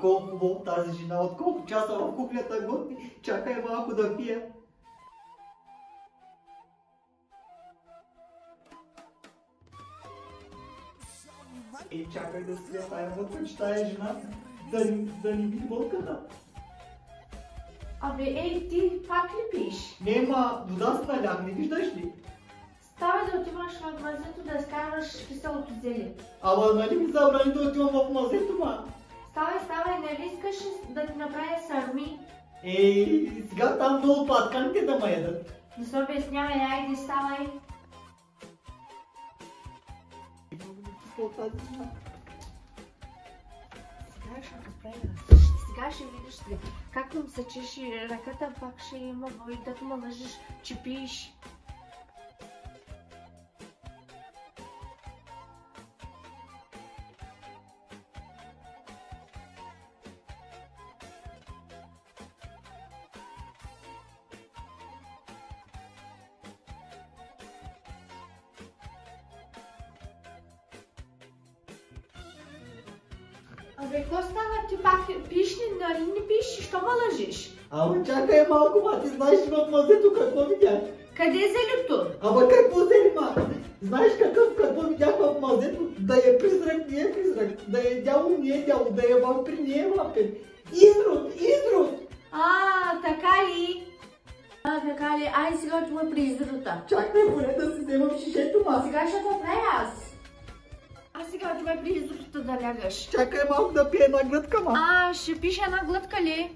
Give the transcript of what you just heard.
Колко хубаво тази жена, от колко часа в кухнята готви, чакай малко да пия. Чакай да свия тая водка, че тая жена да ни види водката. Абе, ти пак ли пиш? Не, вода се налях, не виждаш ли? Става да отиваш в мазето да изкарваш киселото зеле. Ама нали ми забрани да отивам в мазето, Ставай, не искаш да ти направя сарми? Сега там много патканите да ме ядат. Не се обяснявай, айде, ставай. Сега ще видиш ли, както ми се чеши ръката, пак ще има бой, да ме лъжиш, че пиеш. Абе, какво става? Ти пак пиш ли? Нали не пиш? Що ме лъжиш? Ама чакай малко, ти знаеш в мазето какво видях? Къде е зелето? Ама какво зели, Знаеш какво видях в мазето? Да е призрак, не е призрак. Да е дяло, не е дяло. Да е вампир, не е вампир. Изрод! Така ли? Така ли? Ай, сега отива при изрота. Чакай, поне да си вземам шишето, Сега ще го правя аз. Сега отива при изрота да лягаш. Чакай малко да пия една глътка, Ще пиша една глътка ли?